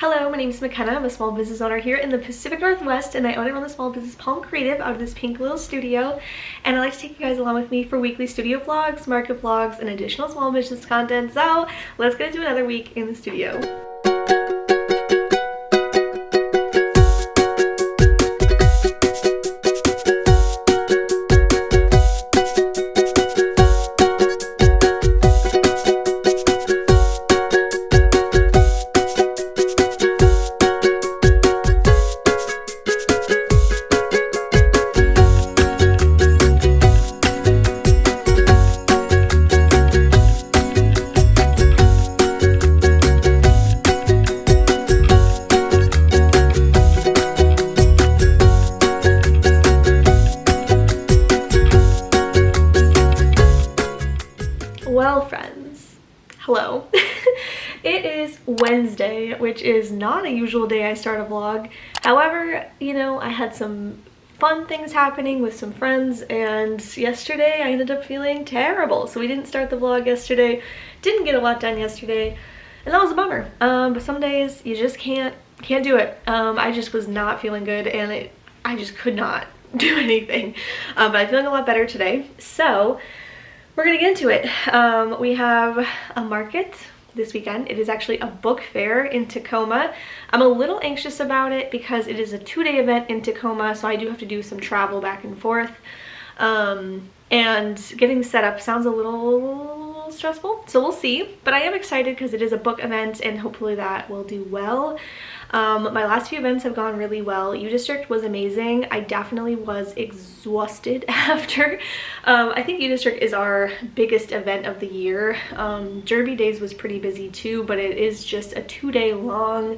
Hello, my name is McKenna. I'm a small business owner here in the Pacific Northwest, and I own and run the small business Palm Creative out of this pink little studio. And I like to take you guys along with me for weekly studio vlogs, market vlogs, and additional small business content. So let's get into another week in the studio. Well, friends, hello. It is Wednesday, which is not a usual day I start a vlog. However, you know, I had some fun things happening with some friends, and yesterday I ended up feeling terrible. So we didn't start the vlog yesterday, didn't get a lot done yesterday, and that was a bummer. But some days you just can't do it. I just was not feeling good, and I just could not do anything. But I'm feeling a lot better today. So we're gonna get into it. We have a market this weekend. It is actually a book fair in Tacoma. I'm a little anxious about it because it is a 2-day event in Tacoma, so I do have to do some travel back and forth. And getting set up sounds a little stressful, so we'll see. But I am excited because it is a book event and hopefully that will do well. My last few events have gone really well. U District was amazing. I definitely was exhausted after. I think U District is our biggest event of the year. Derby Days was pretty busy too, but it is just a 2-day long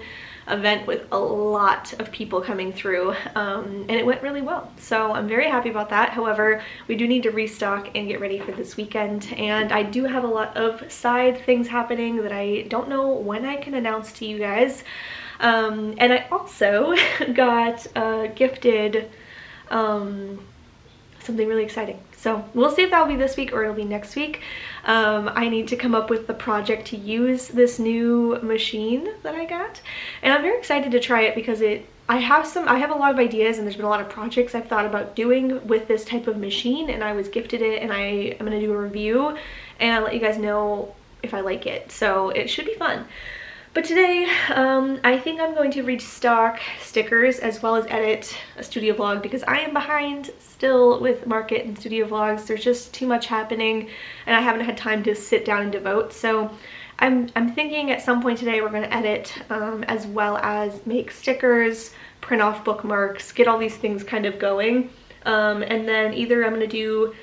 event with a lot of people coming through, and it went really well. So I'm very happy about that. However, we do need to restock and get ready for this weekend, and I do have a lot of side things happening that I don't know when I can announce to you guys. And I also got gifted something really exciting. So we'll see if that'll be this week or it'll be next week. I need to come up with the project to use this new machine that I got, and I'm very excited to try it because I have a lot of ideas, and there's been a lot of projects I've thought about doing with this type of machine, and I was gifted it, and I am going to do a review and let you guys know if I like it. So it should be fun. But today, I think I'm going to restock stickers as well as edit a studio vlog because I am behind still with market and studio vlogs. There's just too much happening and I haven't had time to sit down and devote. So I'm thinking at some point today we're going to edit as well as make stickers, print off bookmarks, get all these things kind of going. And then either I'm going to do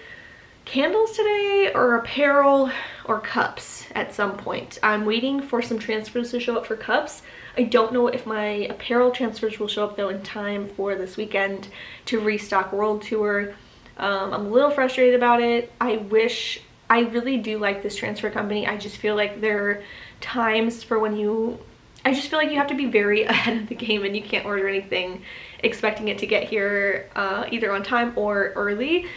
candles today or apparel or cups at some point. I'm waiting for some transfers to show up for cups. I don't know if my apparel transfers will show up though in time for this weekend to restock World Tour. I'm a little frustrated about it. I really do like this transfer company. I just feel like there are times for when I just feel like you have to be very ahead of the game and you can't order anything expecting it to get here either on time or early.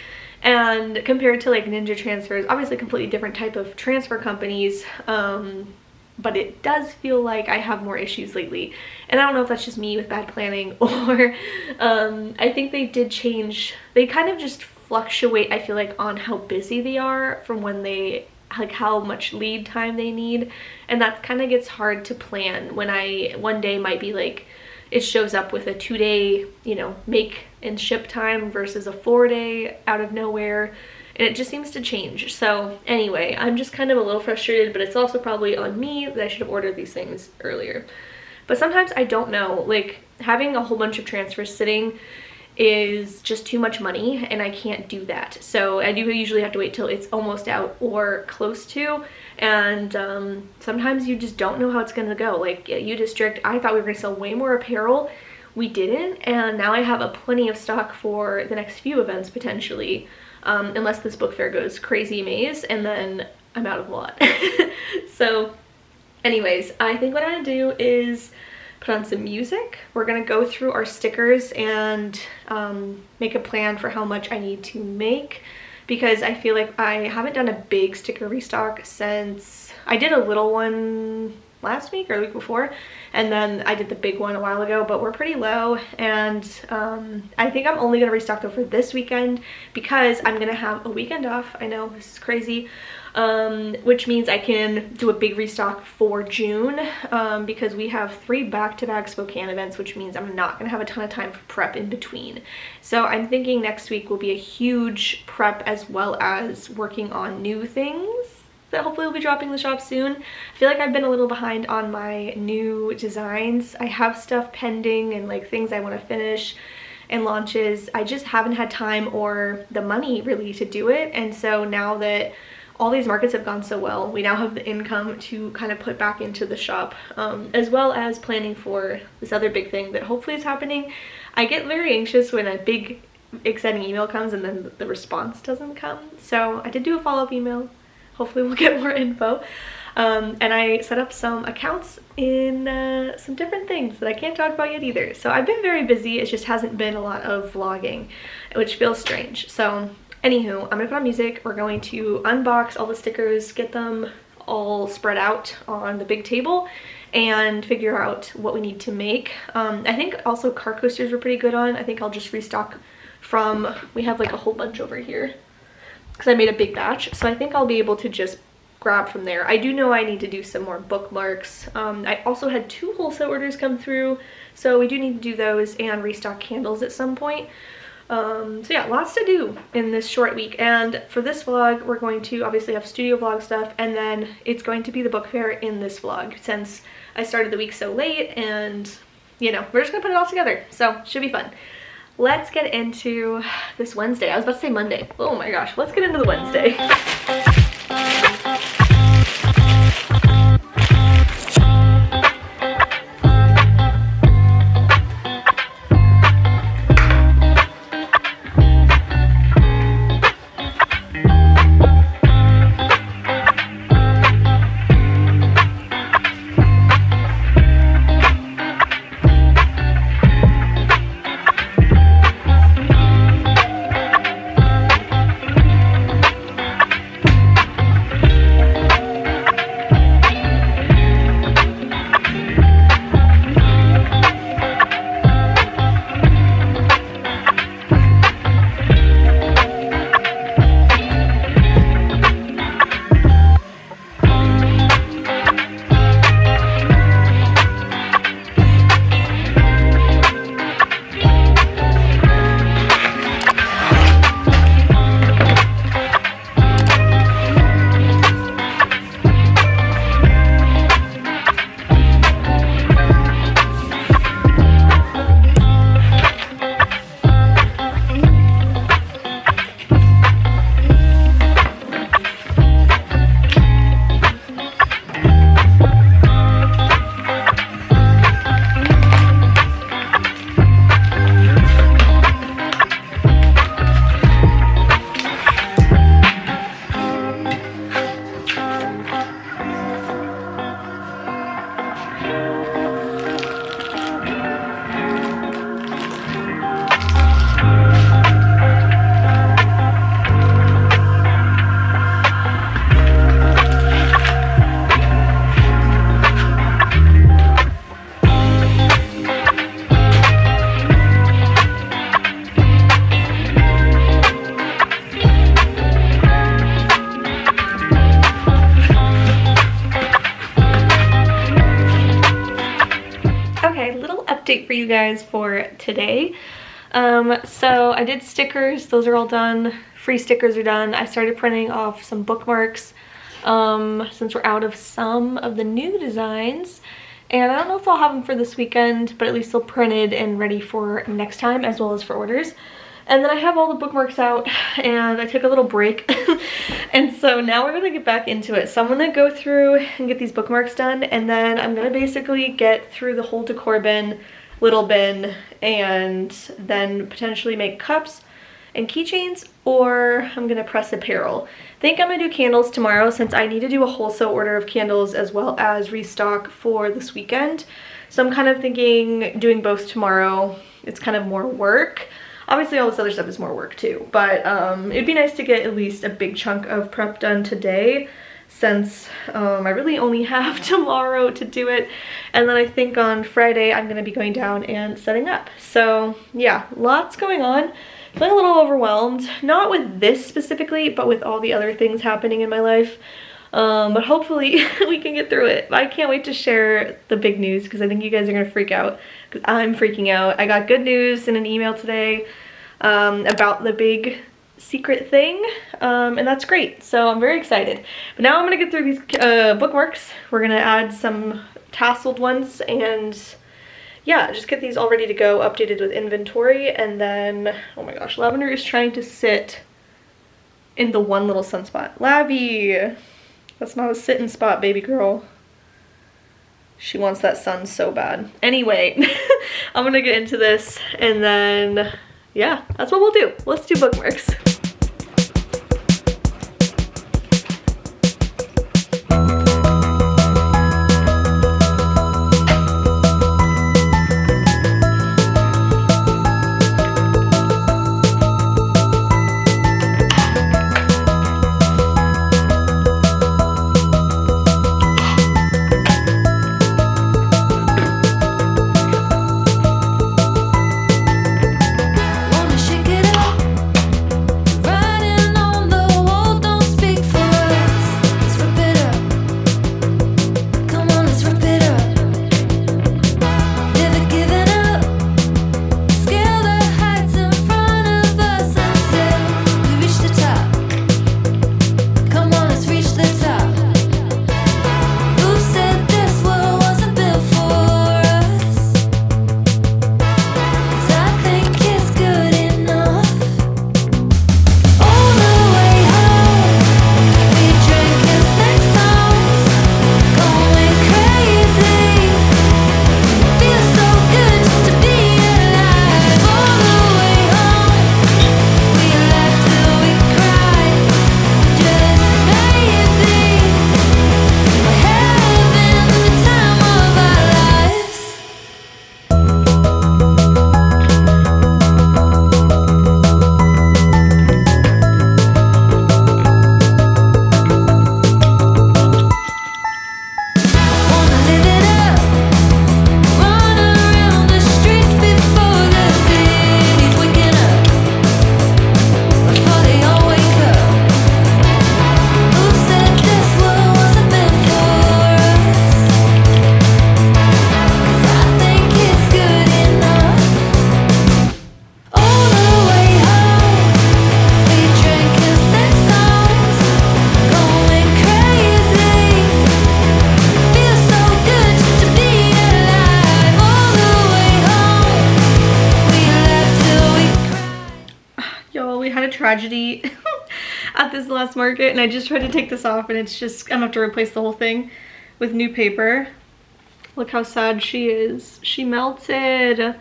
And compared to like Ninja Transfers, obviously completely different type of transfer companies, but it does feel like I have more issues lately. And I don't know if that's just me with bad planning or I think they did change. They kind of just fluctuate, I feel like, on how busy they are from when they, like how much lead time they need. And that kind of gets hard to plan when one day might be like, it shows up with a 2-day, you know, make and ship time versus a 4-day out of nowhere, and it just seems to change. So anyway, I'm just kind of a little frustrated, but it's also probably on me that I should have ordered these things earlier. But sometimes I don't know, like having a whole bunch of transfers sitting is just too much money and I can't do that. So I do usually have to wait till it's almost out or close to, and sometimes you just don't know how it's gonna go. Like at U District, I thought we were gonna sell way more apparel. We didn't, and now I have a plenty of stock for the next few events potentially, unless this book fair goes crazy maze and then I'm out of lot. So anyways, I think what I'm gonna do is put on some music. We're gonna go through our stickers and make a plan for how much I need to make, because I feel like I haven't done a big sticker restock since I did a little one last week or the week before, and then I did the big one a while ago, but we're pretty low. And I think I'm only gonna restock though for this weekend because I'm gonna have a weekend off. I know this is crazy, which means I can do a big restock for June, because we have 3 back-to-back Spokane events, which means I'm not gonna have a ton of time for prep in between. So I'm thinking next week will be a huge prep as well as working on new things that hopefully will be dropping in the shop soon. I feel like I've been a little behind on my new designs. I have stuff pending and like things I want to finish and launches. I just haven't had time or the money really to do it. And so now that all these markets have gone so well, we now have the income to kind of put back into the shop, as well as planning for this other big thing that hopefully is happening. I get very anxious when a big exciting email comes and then the response doesn't come. So I did do a follow-up email. Hopefully we'll get more info. And I set up some accounts in some different things that I can't talk about yet either. So I've been very busy. It just hasn't been a lot of vlogging, which feels strange. So anywho, I'm gonna put on music. We're going to unbox all the stickers, get them all spread out on the big table, and figure out what we need to make. I think also car coasters were pretty good on. I think I'll just restock from, we have like a whole bunch over here because I made a big batch. So I think I'll be able to just grab from there. I do know I need to do some more bookmarks. I also had 2 wholesale orders come through, so we do need to do those and restock candles at some point. So yeah, lots to do in this short week. And for this vlog, we're going to obviously have studio vlog stuff, and then it's going to be the book fair in this vlog since I started the week so late, and you know, we're just gonna put it all together. So should be fun. Let's get into this Wednesday. I was about to say Monday. Oh my gosh, let's get into the Wednesday. update for you guys for today. So I did stickers, those are all done. Free stickers are done. I started printing off some bookmarks since we're out of some of the new designs. And I don't know if I'll have them for this weekend, but at least they'll printed and ready for next time as well as for orders. And then I have all the bookmarks out and I took a little break. And so now we're gonna get back into it. So I'm gonna go through and get these bookmarks done, and then I'm gonna basically get through the whole decor bin, little bin, and then potentially make cups and keychains, or I'm gonna press apparel. I think I'm gonna do candles tomorrow since I need to do a wholesale order of candles as well as restock for this weekend. So I'm kind of thinking doing both tomorrow. It's kind of more work. Obviously all this other stuff is more work too, but it'd be nice to get at least a big chunk of prep done today since I really only have tomorrow to do it, and then I think on Friday I'm gonna be going down and setting up. So yeah, lots going on. Feeling a little overwhelmed, not with this specifically, but with all the other things happening in my life. But hopefully we can get through it. I can't wait to share the big news because I think you guys are gonna freak out, because I'm freaking out. I got good news in an email today about the big secret thing, and that's great. So I'm very excited. But now I'm gonna get through these bookmarks. We're gonna add some tasseled ones, and yeah, just get these all ready to go, updated with inventory. And then, oh my gosh, Lavender is trying to sit in the one little sunspot. Lavi, that's not a sitting spot, baby girl. She wants that sun so bad. Anyway, I'm gonna get into this, and then yeah, that's what we'll do. Let's do bookmarks. Tragedy at this last market, and I just tried to take this off, and it's just, I'm gonna have to replace the whole thing with new paper. Look how sad she is. She melted.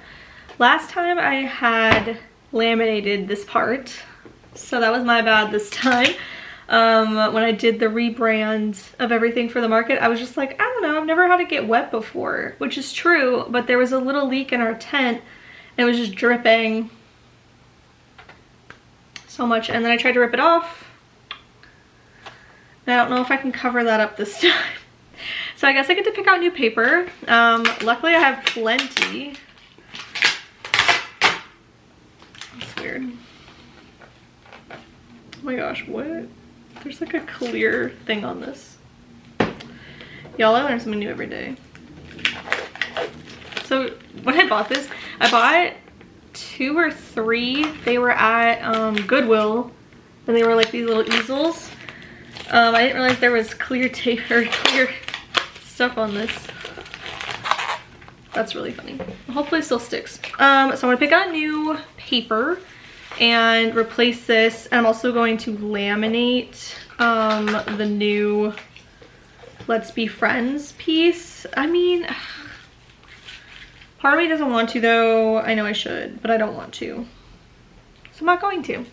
Last time I had laminated this part, so that was my bad this time. When I did the rebrand of everything for the market, I was just like, I don't know, I've never had it get wet before, which is true, but there was a little leak in our tent, and it was just dripping so much, and then I tried to rip it off. I don't know if I can cover that up this time. So I guess I get to pick out new paper. Luckily I have plenty. That's weird. Oh my gosh, what? There's like a clear thing on this. Y'all, I learn something new every day. So when I bought this, I bought 2 or 3. They were at Goodwill, and they were like these little easels. I didn't realize there was clear tape or clear stuff on this. That's really funny. Hopefully it still sticks. So I'm gonna pick out new paper and replace this. And I'm also going to laminate the new Let's Be Friends piece. I mean, part of me doesn't want to though. I know I should, but I don't want to. So I'm not going to.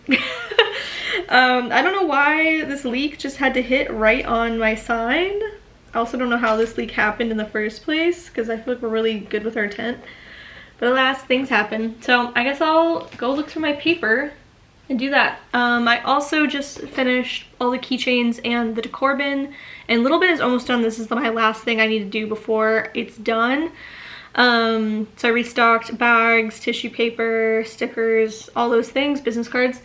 I don't know why this leak just had to hit right on my sign. I also don't know how this leak happened in the first place, because I feel like we're really good with our tent. But alas, things happen. So I guess I'll go look through my paper and do that. I also just finished all the keychains and the decor bin, and a little bit is almost done. This is my last thing I need to do before it's done. So I restocked bags, tissue paper, stickers, all those things, business cards,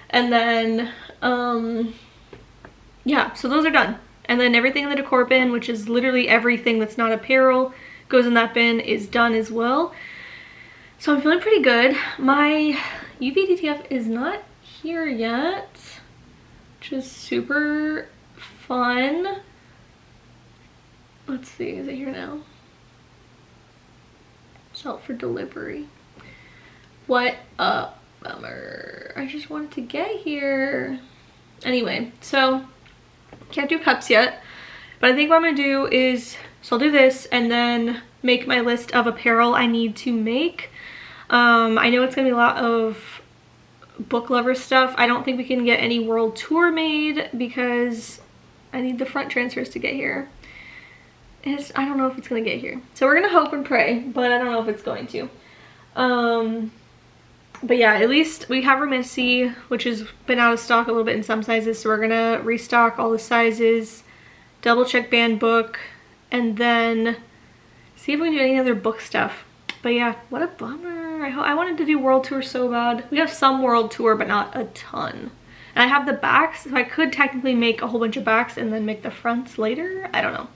and then yeah, so those are done. And then everything in the decor bin, which is literally everything that's not apparel, goes in that bin, is done as well. So I'm feeling pretty good. My UVDTF is not here yet, which is super fun. Let's see, is it here now? It's out for delivery. What a bummer. I just wanted to get here. Anyway, so can't do cups yet, but I think what I'm gonna do is, so I'll do this and then make my list of apparel I need to make. I know it's gonna be a lot of book lover stuff. I don't think we can get any world tour made because I need the front transfers to get here. I don't know if it's gonna get here. So we're gonna hope and pray, but I don't know if it's going to. But yeah, at least we have our Missy, which has been out of stock a little bit in some sizes, so we're gonna restock all the sizes, double check banned book, and then see if we can do any other book stuff. But yeah, what a bummer. I wanted to do world tour so bad. We have some world tour, but not a ton. And I have the backs, so I could technically make a whole bunch of backs and then make the fronts later. I don't know.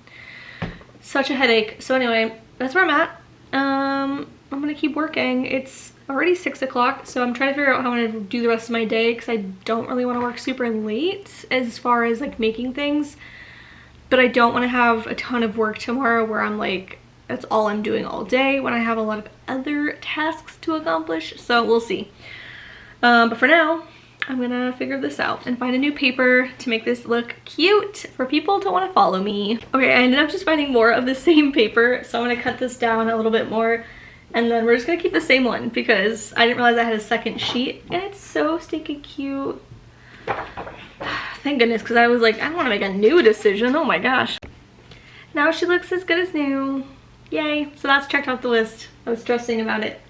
Such a headache. So anyway, that's where I'm at. I'm gonna keep working. It's already 6 o'clock, so I'm trying to figure out how I'm gonna do the rest of my day because I don't really want to work super late as far as like making things, but I don't want to have a ton of work tomorrow where I'm like, that's all I'm doing all day when I have a lot of other tasks to accomplish. So we'll see. But for now, I'm gonna figure this out and find a new paper to make this look cute for people to want to follow me. Okay, I ended up just finding more of the same paper, so I'm gonna cut this down a little bit more, and then we're just gonna keep the same one because I didn't realize I had a second sheet, and it's so stinking cute. Thank goodness, because I was like, I don't want to make a new decision. Oh my gosh. Now she looks as good as new. Yay. So that's checked off the list. I was stressing about it.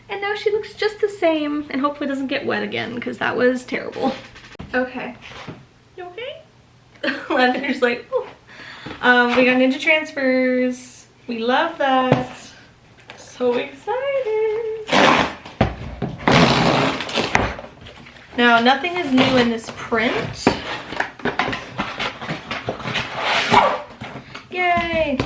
And now she looks just the same, and hopefully doesn't get wet again because that was terrible. Okay. You okay? Lavender's like, oh. We got Ninja Transfers. We love that. So excited. Now, nothing is new in this print. Yay!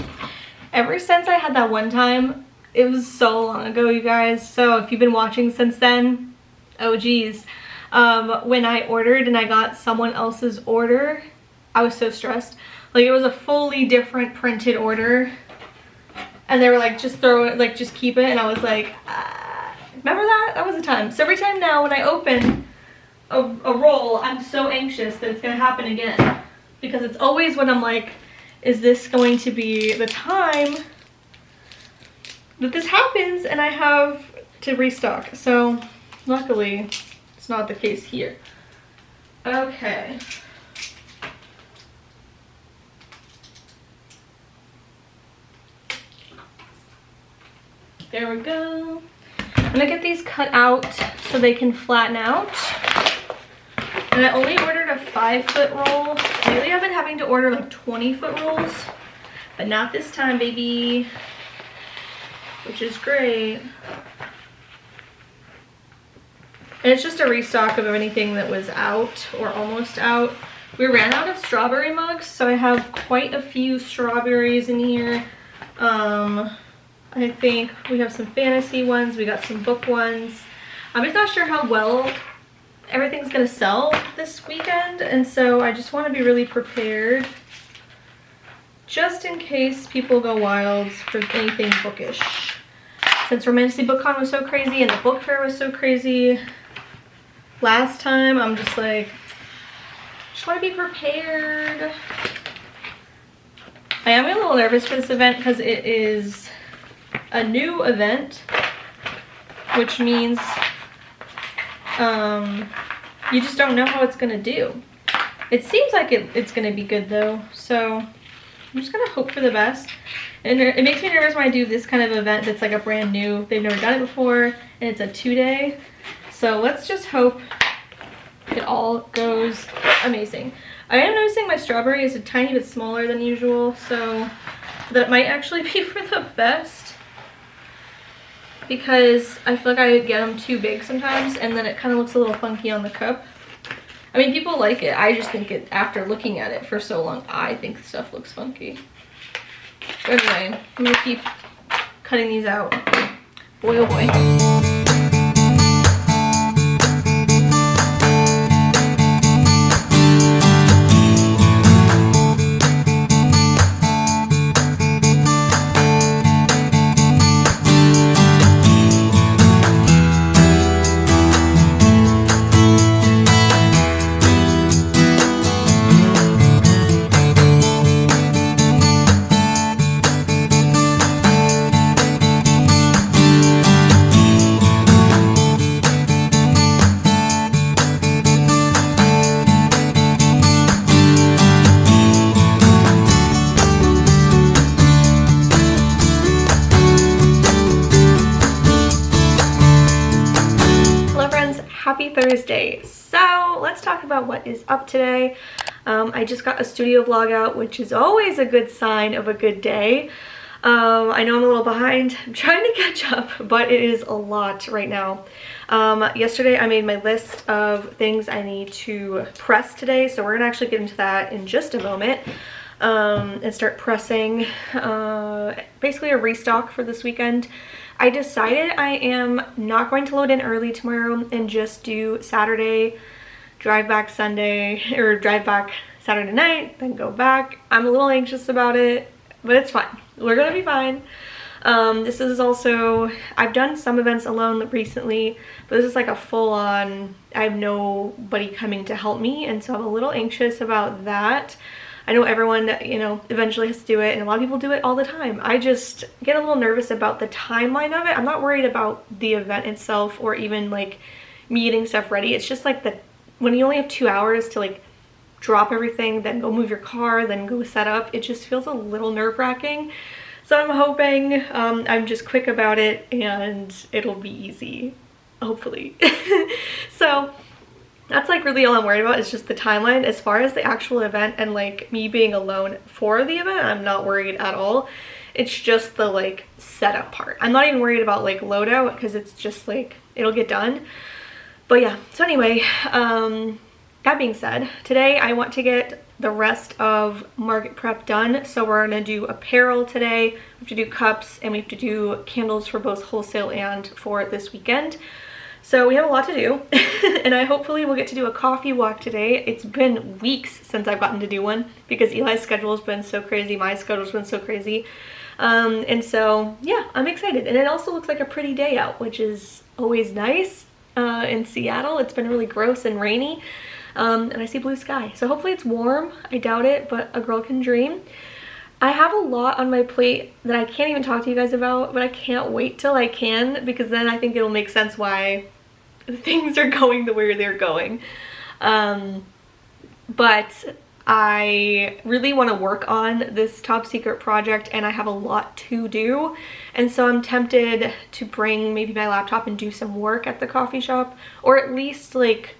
Ever since I had that one time, it was so long ago, you guys. So if you've been watching since then, oh geez. When I ordered and I got someone else's order, I was so stressed. Like, it was a fully different printed order. And they were like, just throw it, like, just keep it. And I was like, remember that? That was the time. So every time now when I open a roll, I'm so anxious that it's gonna happen again. Because it's always when I'm like, is this going to be the time that this happens and I have to restock? So luckily, it's not the case here. Okay. There we go. I'm gonna get these cut out so they can flatten out. And I only ordered a 5-foot roll. Lately I've been having to order like 20-foot rolls, but not this time, baby, which is great. And it's just a restock of anything that was out or almost out. We ran out of strawberry mugs, so I have quite a few strawberries in here. I think we have some fantasy ones, we got some book ones. I'm just not sure how well everything's gonna sell this weekend, and so I just want to be really prepared just in case people go wild for anything bookish. Since Romantic BookCon was so crazy and the book fair was so crazy last time, I'm just like, just want to be prepared. I am a little nervous for this event because it is a new event, which means you just don't know how it's gonna do. It seems like it's gonna be good though, so I'm just gonna hope for the best. And it makes me nervous when I do this kind of event that's like a brand new, they've never done it before, and it's a 2-day. So let's just hope all goes amazing. I am noticing my strawberry is a tiny bit smaller than usual, so that might actually be for the best, because I feel like I get them too big sometimes and then it kind of looks a little funky on the cup. I mean, people like it. I just think it, after looking at it for so long, I think stuff looks funky. But anyway, I'm gonna keep cutting these out. Boy, oh boy. Happy Thursday. So let's talk about what is up today. I just got a studio vlog out, which is always a good sign of a good day. I know I'm a little behind. I'm trying to catch up, but it is a lot right now. Yesterday I made my list of things I need to press today, so we're gonna actually get into that in just a moment. And start pressing basically a restock for this weekend. I decided I am not going to load in early tomorrow and just do Saturday, drive back Sunday, or drive back Saturday night, then go back. I'm a little anxious about it, but it's fine. We're gonna be fine. This is also, I've done some events alone recently, but this is like a full-on, I have nobody coming to help me, and so I'm a little anxious about that. I know everyone, you know, eventually has to do it, and a lot of people do it all the time. I just get a little nervous about the timeline of it. I'm not worried about the event itself or even like me getting stuff ready. It's just like when you only have 2 hours to like drop everything, then go move your car, then go set up, it just feels a little nerve-wracking. So I'm hoping I'm just quick about it and it'll be easy, hopefully. So that's like really all I'm worried about, is just the timeline. As far as the actual event and like me being alone for the event, I'm not worried at all. It's just the like setup part. I'm not even worried about like loadout, because it's just like it'll get done. But yeah, so anyway, that being said, today I want to get the rest of market prep done. So we're gonna do apparel today, we have to do cups, and we have to do candles for both wholesale and for this weekend. So we have a lot to do, and I hopefully will get to do a coffee walk today. It's been weeks since I've gotten to do one, because Eli's schedule has been so crazy, my schedule's been so crazy. And so yeah, I'm excited. And it also looks like a pretty day out, which is always nice. In Seattle, it's been really gross and rainy, and I see blue sky. So hopefully it's warm. I doubt it, but a girl can dream. I have a lot on my plate that I can't even talk to you guys about, but I can't wait till I can, because then I think it'll make sense why things are going the way they're going. But I really want to work on this top secret project, and I have a lot to do, and so I'm tempted to bring maybe my laptop and do some work at the coffee shop, or at least like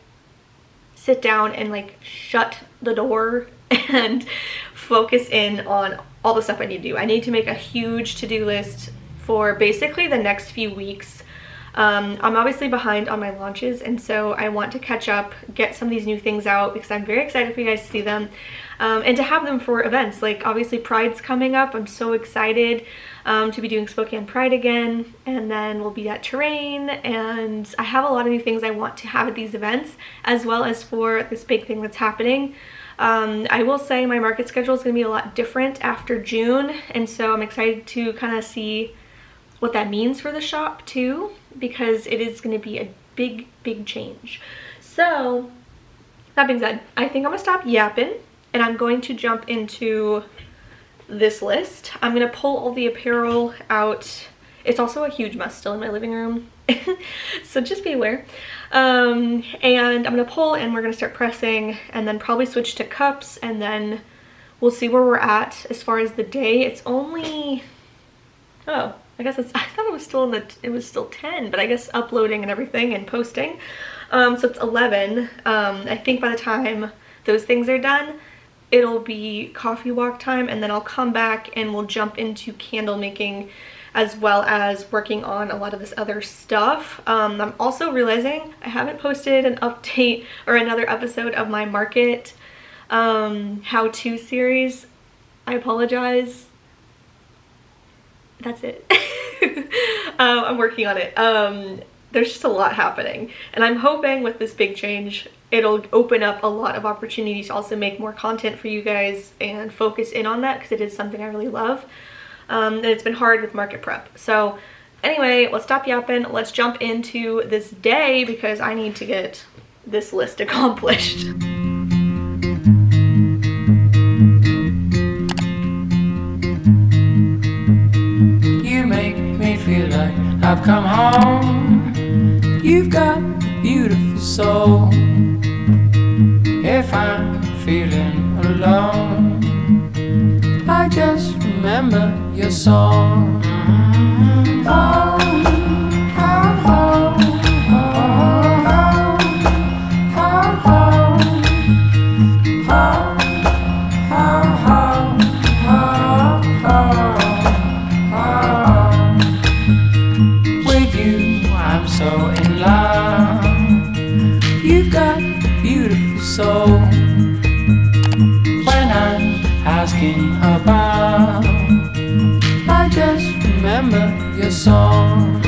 sit down and like shut the door and focus in on all the stuff I need to do. I need to make a huge to-do list for basically the next few weeks. I'm obviously behind on my launches, and so I want to catch up, get some of these new things out, because I'm very excited for you guys to see them, and to have them for events. Like obviously Pride's coming up. I'm so excited to be doing Spokane Pride again, and then we'll be at Terrain, and I have a lot of new things I want to have at these events, as well as for this big thing that's happening. I will say my market schedule is going to be a lot different after June, and so I'm excited to kind of see what that means for the shop too, because it is going to be a big change. So that being said, I think I'm gonna stop yapping and I'm going to jump into this list. I'm gonna pull all the apparel out. It's also a huge mess still in my living room, so just be aware. And I'm gonna pull, and we're gonna start pressing, and then probably switch to cups, and then we'll see where we're at as far as the day. It's only, oh, I guess I thought it was still it was still 10, but I guess uploading and everything and posting. So it's 11. I think by the time those things are done, it'll be coffee walk time, and then I'll come back and we'll jump into candle making as well as working on a lot of this other stuff. I'm also realizing I haven't posted an update or another episode of my market how-to series. I apologize. That's it. I'm working on it. There's just a lot happening, and I'm hoping with this big change it'll open up a lot of opportunities to also make more content for you guys and focus in on that, because it is something I really love. And it's been hard with market prep. So anyway, let's stop yapping. Let's jump into this day because I need to get this list accomplished. You make me feel like I've come home. You've got a beautiful soul. If I'm feeling alone, I just remember your song. Oh, oh, oh, with you, I'm so in love. You've got a beautiful soul. When I'm asking about, I just remember your song.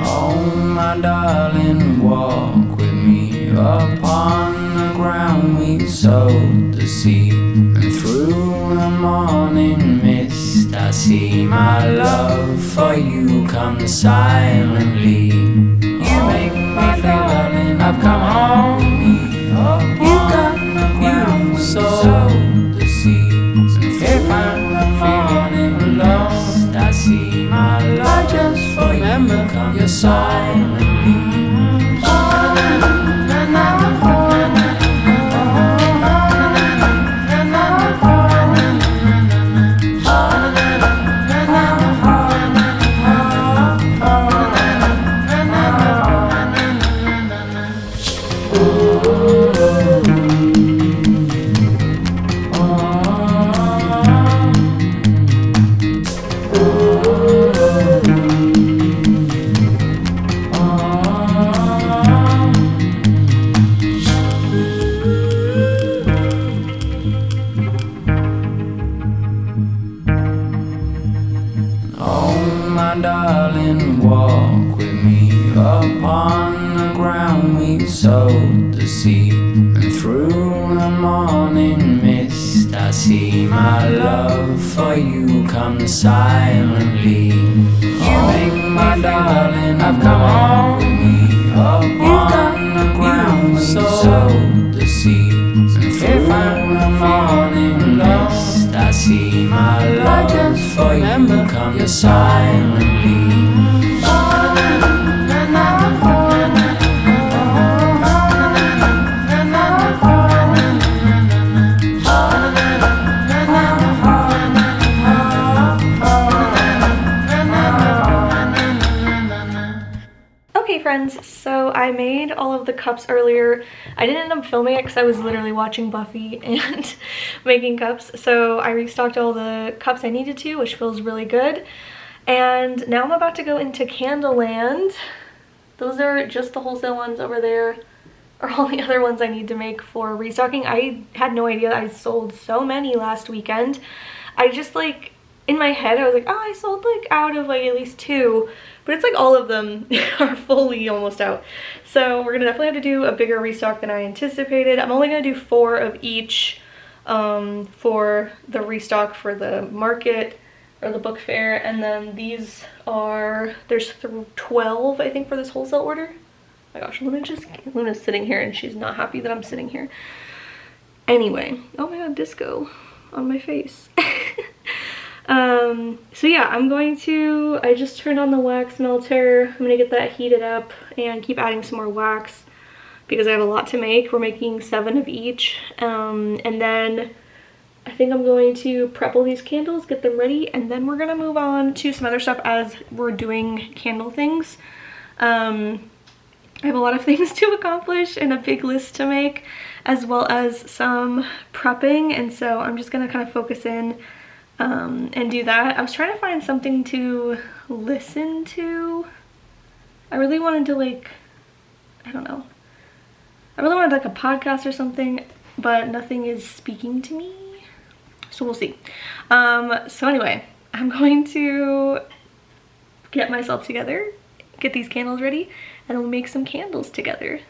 Oh, my darling, walk with me upon the ground we sowed the seed, and through the morning mist I see my love for you come silently. You make me feel like I've come home. You've got a beautiful soul. The seeds, if I'm feeling lost, I see my love. I just remember you're silently. My darling, walk with me upon the ground we sowed the seed, and through the morning mist I see my love for you come silently. You make me darling, I've come home with me upon the ground we sowed the seed, and through the morning mist I see my love for you come silently. Okay friends, so I made all of the cups earlier. I didn't end up filming it because I was literally watching Buffy and making cups. So I restocked all the cups I needed to, which feels really good. And now I'm about to go into Candleland. Those are just the wholesale ones over there, or all the other ones I need to make for restocking. I had no idea I sold so many last weekend. I just like, in my head I was like, oh, I sold like out of like at least 2. But it's like all of them are fully almost out. So we're gonna definitely have to do a bigger restock than I anticipated. I'm only gonna do 4 of each for the restock for the market or the book fair. And then these are, there's 12 I think for this wholesale order. Oh my gosh, Luna's sitting here and she's not happy that I'm sitting here. Anyway, oh my god, disco on my face. So yeah, I just turned on the wax melter. I'm gonna get that heated up and keep adding some more wax because I have a lot to make. We're making 7 of each. And then I think I'm going to prep all these candles, get them ready, and then we're gonna move on to some other stuff as we're doing candle things. I have a lot of things to accomplish and a big list to make, as well as some prepping, and so I'm just gonna kind of focus in and do that. I was trying to find something to listen to. I really wanted to, like, I don't know. I really wanted like a podcast or something, but nothing is speaking to me. So we'll see. So anyway, I'm going to get myself together, get these candles ready, and we'll make some candles together.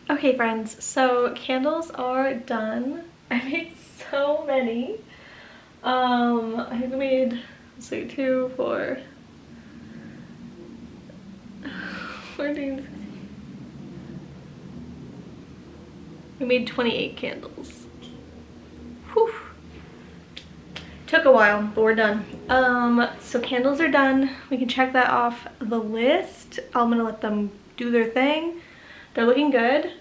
Okay friends, so candles are done. I made so many. I think I made, let's see, 2, 4, 14. We made 28 candles. Whew. Took a while, but we're done. So candles are done. We can check that off the list. I'm gonna let them do their thing. They're looking good.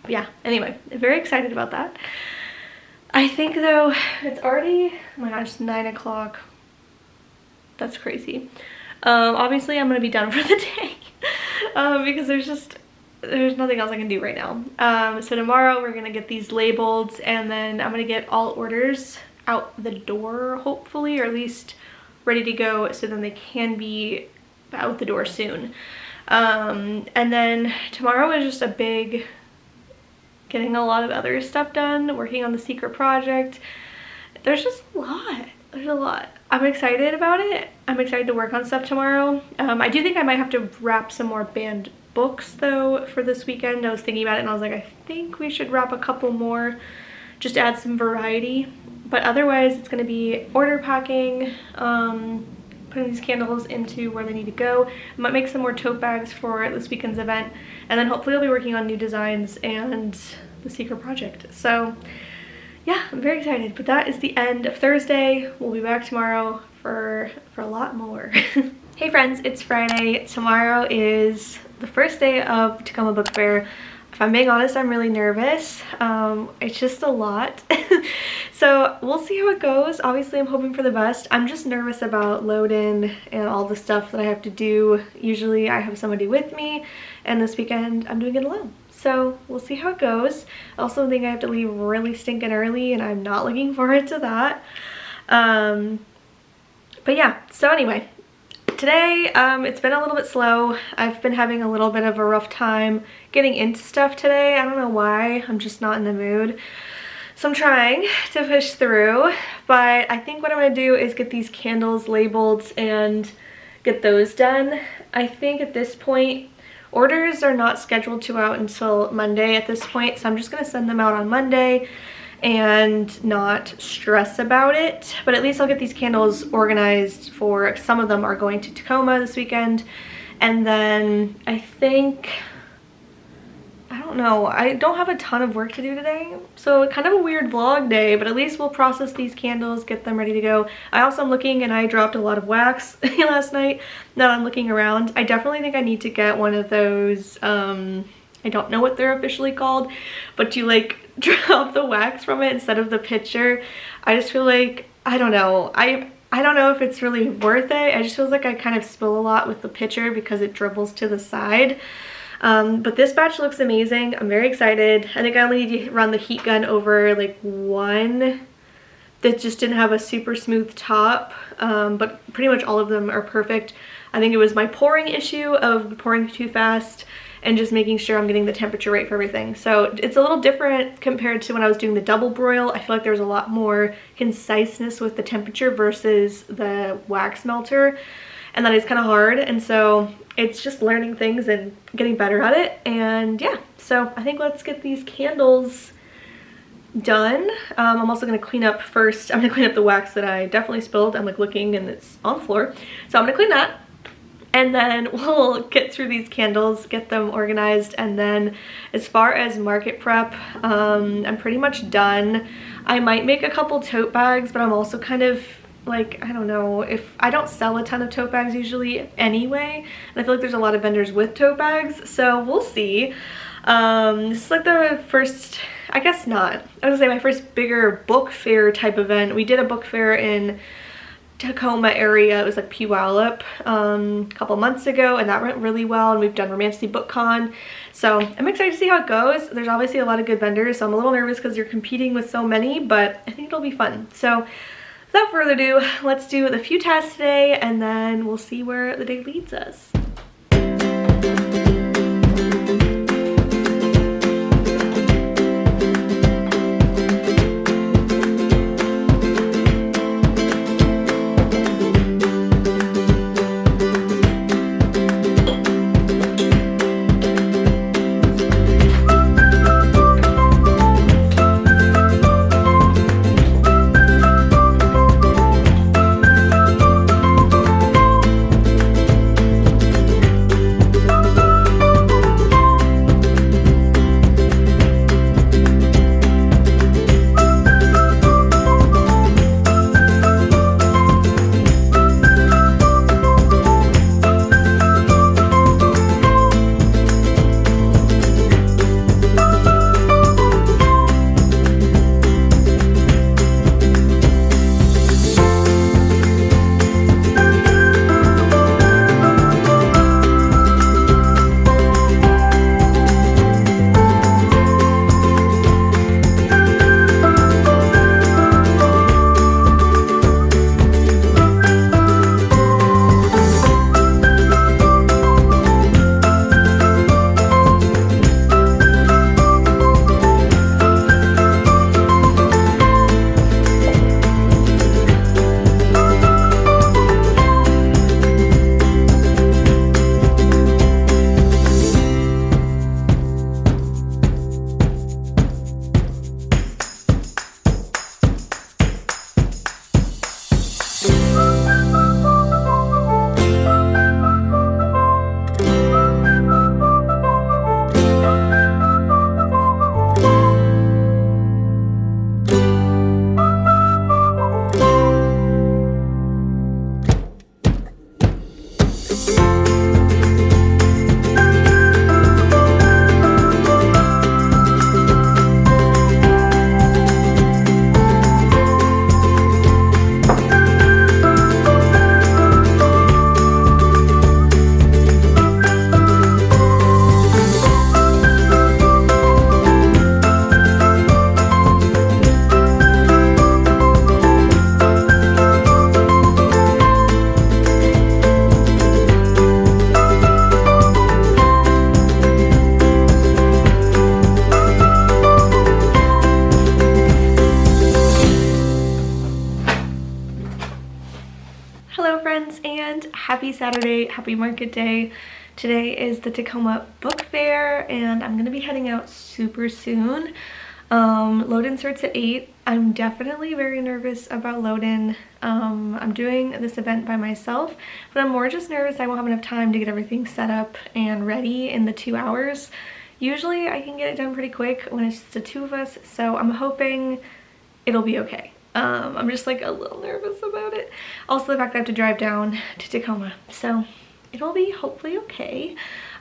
Yeah, anyway, very excited about that. I think though, it's already, oh my gosh, 9 o'clock. That's crazy. Obviously I'm gonna be done for the day because there's nothing else I can do right now. So tomorrow we're gonna get these labeled, and then I'm gonna get all orders out the door, hopefully, or at least ready to go, so then they can be out the door soon. And then tomorrow is just a big getting a lot of other stuff done, working on the secret project. There's just a lot. There's a lot. I'm excited about it. I'm excited to work on stuff tomorrow. I do think I might have to wrap some more banned books though for this weekend. I was thinking about it and I was like, I think we should wrap a couple more, just to add some variety. But otherwise it's going to be order packing, putting these candles into where they need to go. I might make some more tote bags for this weekend's event, and then hopefully I'll be working on new designs and the secret project. So yeah, I'm very excited. But that is the end of Thursday. We'll be back tomorrow for a lot more. Hey friends, it's Friday. Tomorrow is the first day of Tacoma Book Fair. If I'm being honest, I'm really nervous. It's just a lot. So we'll see how it goes. Obviously, I'm hoping for the best. I'm just nervous about load-in and all the stuff that I have to do. Usually I have somebody with me, and this weekend I'm doing it alone. So we'll see how it goes. I also think I have to leave really stinking early, and I'm not looking forward to that. But yeah, so anyway. Today, it's been a little bit slow. I've been having a little bit of a rough time getting into stuff today. I don't know why. I'm just not in the mood. So I'm trying to push through, but I think what I'm going to do is get these candles labeled and get those done. I think at this point, orders are not scheduled to out until Monday at this point, so I'm just going to send them out on Monday and not stress about it. But at least I'll get these candles organized for, some of them are going to Tacoma this weekend, and then I think, I don't know, I don't have a ton of work to do today, so kind of a weird vlog day, but at least we'll process these candles, get them ready to go. I also am looking, and I dropped a lot of wax last night. Now I'm looking around, I definitely think I need to get one of those, I don't know what they're officially called, but you like drop the wax from it instead of the pitcher. I just feel like, I don't know, I don't know if it's really worth it. I just feels like I kind of spill a lot with the pitcher because it dribbles to the side. But this batch looks amazing. I'm very excited. I think I only need to run the heat gun over like one that just didn't have a super smooth top, but pretty much all of them are perfect. I think it was my pouring issue of pouring too fast and just making sure I'm getting the temperature right for everything. So it's a little different compared to when I was doing the double broil. I feel like there's a lot more conciseness with the temperature versus the wax melter, and that is kind of hard. And so it's just learning things and getting better at it. And yeah, so I think let's get these candles done. I'm also going to clean up first. I'm going to clean up the wax that I definitely spilled. I'm like looking and it's on the floor. So I'm going to clean that. And then we'll get through these candles, get them organized, and then as far as market prep, I'm pretty much done. I might make a couple tote bags, but I'm also kind of like, I don't know, if I don't sell a ton of tote bags usually anyway, and I feel like there's a lot of vendors with tote bags, so we'll see. This is like the first, I guess not, I was gonna say my first bigger book fair type event. We did a book fair in Tacoma area. It was like Puyallup a couple months ago, and that went really well, and we've done Romancy Book Con, so I'm excited to see how it goes. There's obviously a lot of good vendors, so I'm a little nervous because you're competing with so many, but I think it'll be fun. So without further ado, let's do the few tasks today, and then we'll see where the day leads us. Happy Saturday, happy market day. Today is the Tacoma Book Fair and I'm gonna be heading out super soon. Load-in starts at 8. I'm definitely very nervous about load-in. I'm doing this event by myself, but I'm more just nervous I won't have enough time to get everything set up and ready in the 2 hours. Usually I can get it done pretty quick when it's just the two of us, so I'm hoping it'll be okay. I'm just like a little nervous about it. Also the fact that I have to drive down to Tacoma, so it'll be hopefully okay.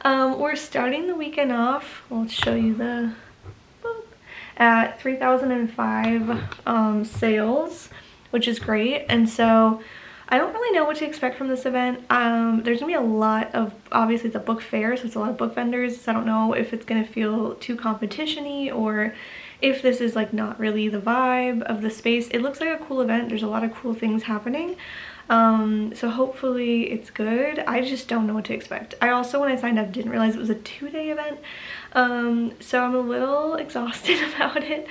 We're starting the weekend off. I'll show you at 3005 sales which is great. And so I don't really know what to expect from this event. There's gonna be a lot of, obviously it's a book fair, so it's a lot of book vendors, so I don't know if it's gonna feel too competition-y or if this is like not really the vibe of the space. It looks like a cool event. There's a lot of cool things happening. So hopefully it's good. I just don't know what to expect. I also, when I signed up, didn't realize it was a 2-day event. So I'm a little exhausted about it,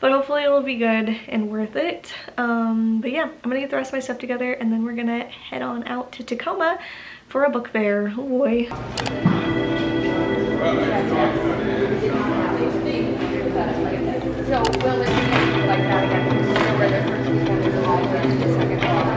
but hopefully it'll be good and worth it. But yeah, I'm gonna get the rest of my stuff together and then we're gonna head on out to Tacoma for a book fair. Oh boy. So will it be like that again? Where the first weekend is all the second one?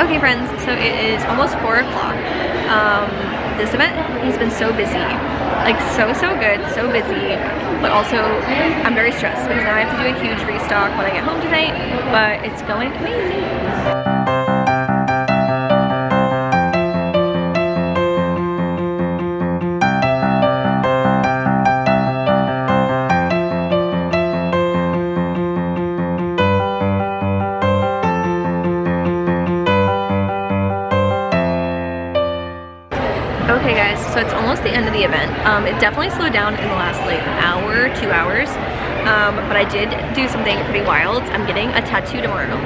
Okay friends, so it is almost 4 o'clock. This event has been so busy, like so good, so busy, but also I'm very stressed because now I have to do a huge restock when I get home tonight, but it's going amazing. Okay guys, so it's almost the end of the event. It definitely slowed down in the last like hour, 2 hours, but I did do something pretty wild. I'm getting a tattoo tomorrow.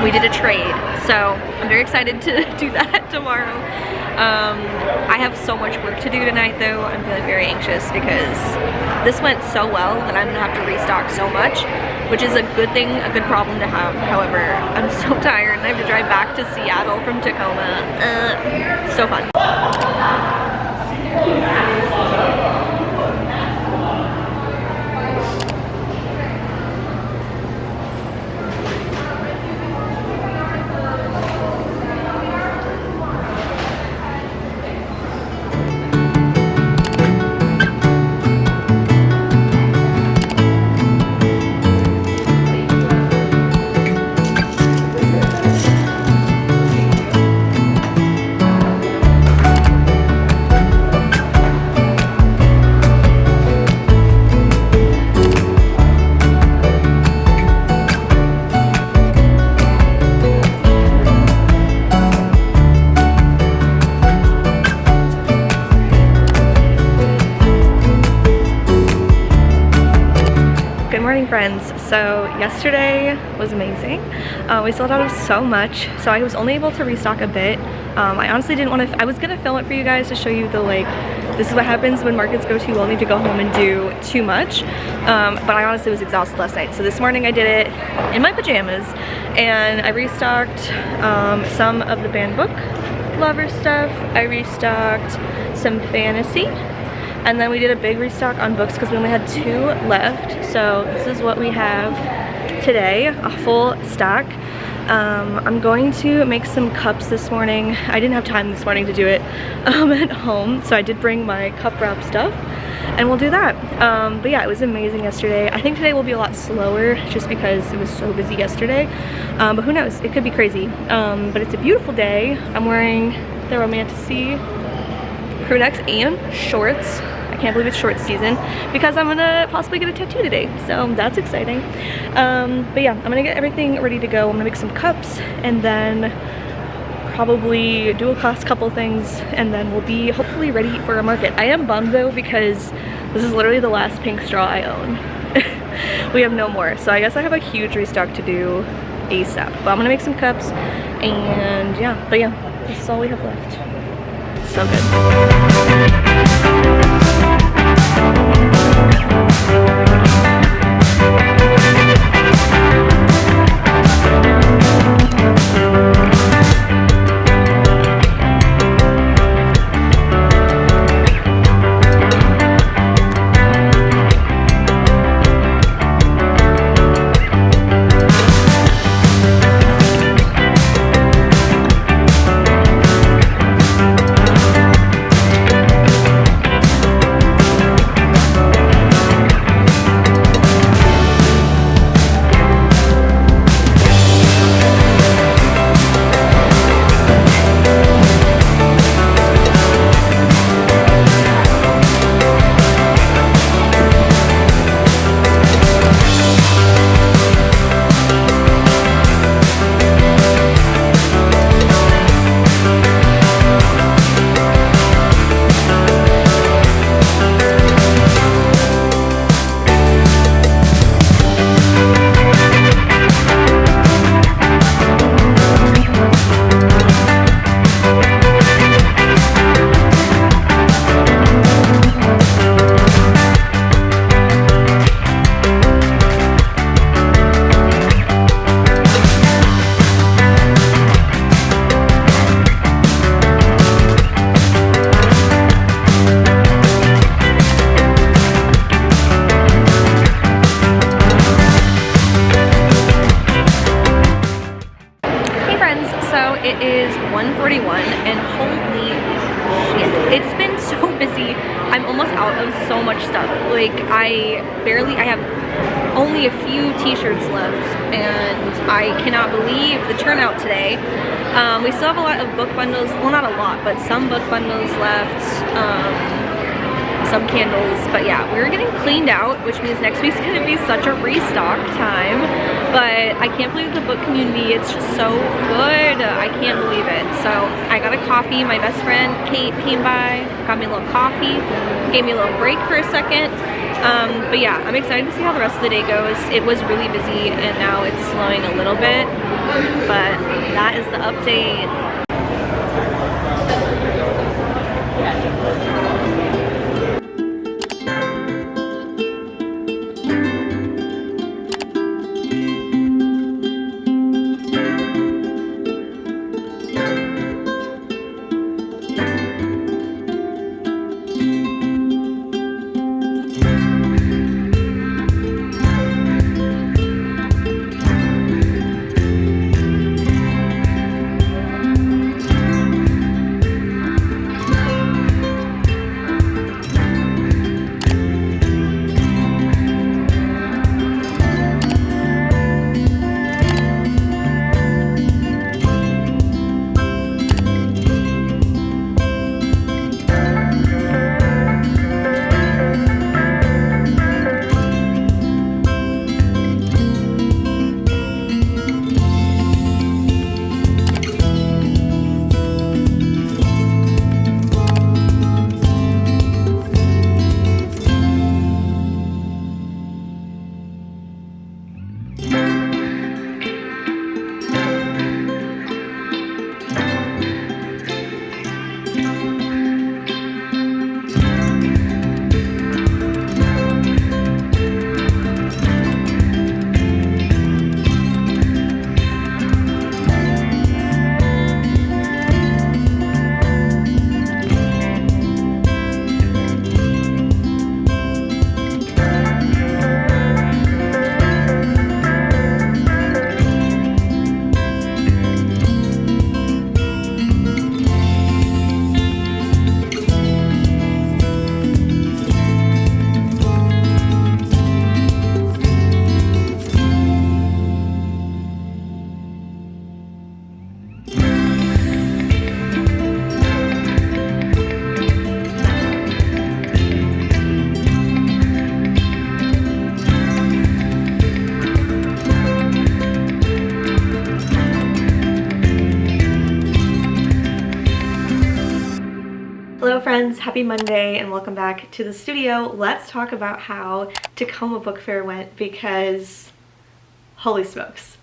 We did a trade, so I'm very excited to do that tomorrow. I have so much work to do tonight though. I'm feeling very anxious because this went so well that I'm gonna have to restock so much, which is a good thing, a good problem to have. However, I'm so tired and I have to drive back to Seattle from Tacoma. So fun. So yesterday was amazing. We sold out of so much, so I was only able to restock a bit. I honestly didn't want to, I was gonna film it for you guys to show you the like, this is what happens when markets go too well, need to go home and do too much. But I honestly was exhausted last night. So this morning I did it in my pajamas, and I restocked some of the banned book lover stuff. I restocked some fantasy. And then we did a big restock on books because we only had 2 left. So this is what we have today, a full stock. I'm going to make some cups this morning. I didn't have time this morning to do it at home, so I did bring my cup wrap stuff, and we'll do that. But yeah, it was amazing yesterday. I think today will be a lot slower just because it was so busy yesterday. But who knows? It could be crazy. But it's a beautiful day. I'm wearing the Romantasy crew necks and shorts. I can't believe it's short season because I'm gonna possibly get a tattoo today, so that's exciting. But yeah, I'm gonna get everything ready to go. I'm gonna make some cups and then probably do a last couple things, and then we'll be hopefully ready for a market. I am bummed though because this is literally the last pink straw I own. We have no more, so I guess I have a huge restock to do ASAP. But I'm gonna make some cups, and yeah, but yeah, this is all we have left. So good. It is 1:41 and holy shit, it's been so busy. I'm almost out of so much stuff. Like I have only a few t-shirts left, and I cannot believe the turnout today. We still have a lot of book bundles, well not a lot, but some book bundles left, some candles, but yeah, we're getting cleaned out, which means next week's gonna be such a restock time. But I can't believe the book community, it's just so good. I can't believe it. So I got a coffee. My best friend Kate came by, got me a little coffee, gave me a little break for a second. But yeah, I'm excited to see how the rest of the day goes. It was really busy and now it's slowing a little bit, but that is the update. happy Monday and welcome back to the studio. Let's talk about how Tacoma Book Fair went because holy smokes.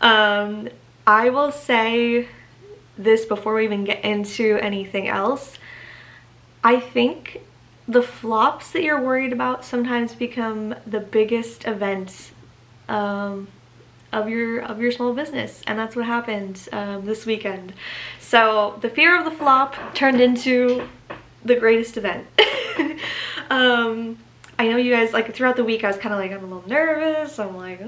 I will say this before we even get into anything else. I think the flops that you're worried about sometimes become the biggest events of your small business, and that's what happened this weekend. So the fear of the flop turned into the greatest event. I know you guys, like, throughout the week I was kind of like, I'm a little nervous. I'm like,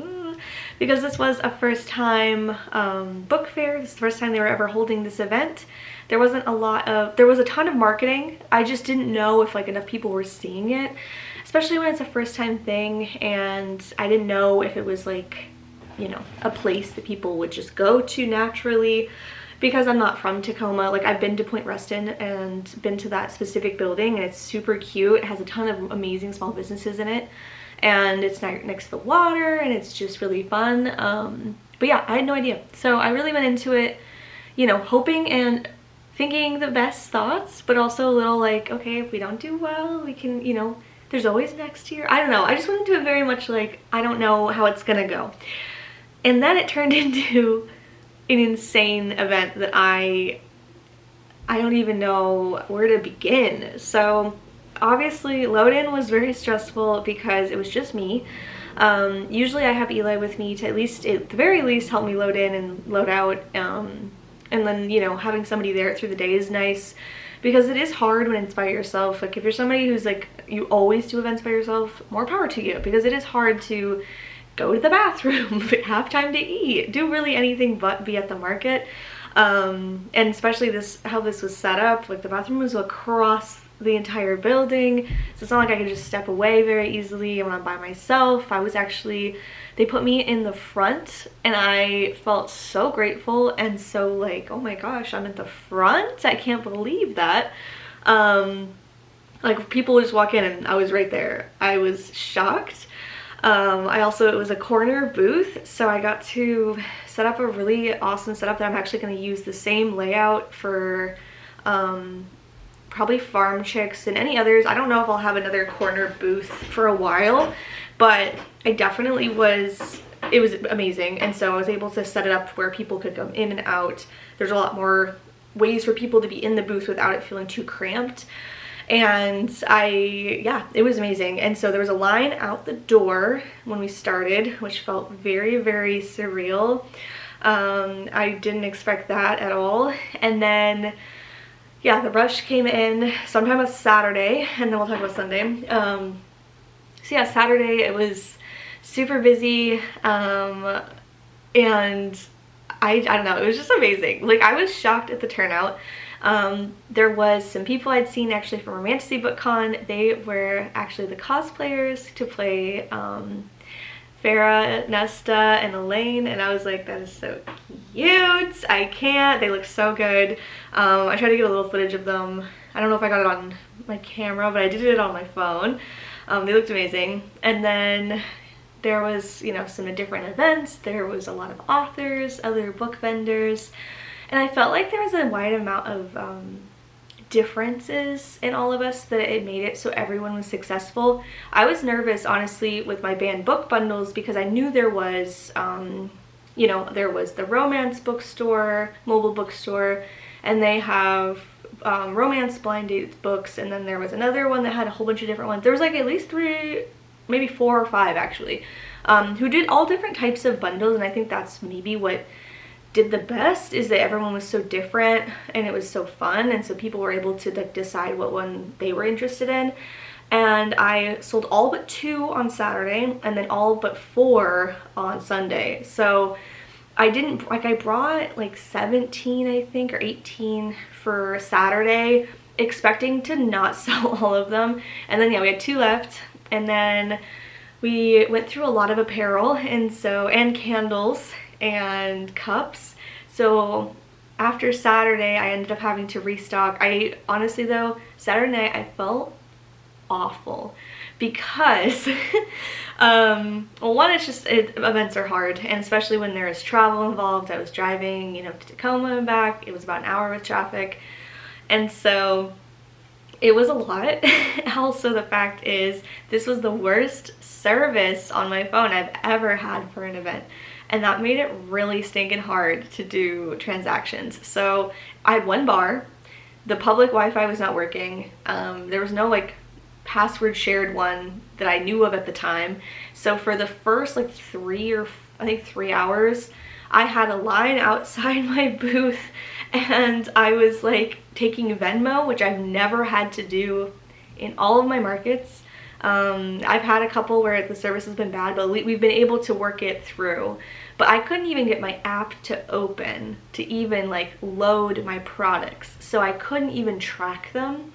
because this was a first time book fair. This is the first time they were ever holding this event. There was a ton of marketing. I just didn't know if like enough people were seeing it, especially when it's a first time thing, and I didn't know if it was like, you know, a place that people would just go to naturally, because I'm not from Tacoma. Like, I've been to Point Reston and been to that specific building, and it's super cute. It has a ton of amazing small businesses in it, and it's next to the water, and it's just really fun. But yeah, I had no idea. So I really went into it, you know, hoping and thinking the best thoughts, but also a little like, okay, if we don't do well, we can, you know, there's always next year. I don't know. I just went into it very much like, I don't know how it's gonna go. And then it turned into an insane event that I don't even know where to begin. So obviously load-in was very stressful because it was just me. Usually I have Eli with me to at the very least help me load in and load out, and then, you know, having somebody there through the day is nice, because it is hard when it's by yourself. Like, if you're somebody who's like, you always do events by yourself, more power to you, because it is hard to go to the bathroom, have time to eat, do really anything but be at the market. And especially how this was set up, like the bathroom was across the entire building, so it's not like I could just step away very easily when I'm by myself. They put me in the front, and I felt so grateful and so like, oh my gosh, I'm at the front, I can't believe that. Like, people would just walk in and I was right there. I was shocked. It was a corner booth, so I got to set up a really awesome setup that I'm actually going to use the same layout for probably Farm Chicks and any others. I don't know if I'll have another corner booth for a while, but I definitely it was amazing. And so I was able to set it up where people could come in and out. There's a lot more ways for people to be in the booth without it feeling too cramped. And it was amazing. And so there was a line out the door when we started, which felt very, very surreal. I didn't expect that at all. And then, yeah, the rush came in sometime on Saturday, and then we'll talk about Sunday. So yeah, Saturday it was super busy, and I don't know, it was just amazing. Like, I was shocked at the turnout. There was some people I'd seen actually from Romantasy Book Con. They were actually the cosplayers to play Farah, Nesta, and Elaine, and I was like, that is so cute. I can't. They look so good. I tried to get a little footage of them. I don't know if I got it on my camera, but I did it on my phone. They looked amazing. And then there was, you know, some different events. There was a lot of authors, other book vendors, and I felt like there was a wide amount of differences in all of us that it made it so everyone was successful. I was nervous, honestly, with my banned book bundles, because I knew there was, you know, there was the romance bookstore, mobile bookstore, and they have romance blind date books, and then there was another one that had a whole bunch of different ones. There was like at least 3, maybe 4 or 5 actually, who did all different types of bundles, and I think that's maybe what did the best, is that everyone was so different and it was so fun, and so people were able to like decide what one they were interested in. And I sold all but 2 on Saturday, and then all but 4 on Sunday. So I didn't, like, I brought like 17 I think, or 18 for Saturday, expecting to not sell all of them. And then yeah, we had 2 left, and then we went through a lot of apparel, and candles and cups. So after Saturday I ended up having to restock. I honestly though, Saturday night I felt awful because well, one, it's just events are hard, and especially when there is travel involved. I was driving, you know, to Tacoma and back. It was about an hour with traffic, and so it was a lot. Also, the fact is, this was the worst service on my phone I've ever had for an event. And that made it really stinking hard to do transactions. So I had one bar, the public Wi-Fi was not working. There was no like password shared one that I knew of at the time. So for the first like 3 hours, I had a line outside my booth and I was like taking Venmo, which I've never had to do in all of my markets. I've had a couple where the service has been bad, but we've been able to work it through. But I couldn't even get my app to open to even like load my products. So I couldn't even track them.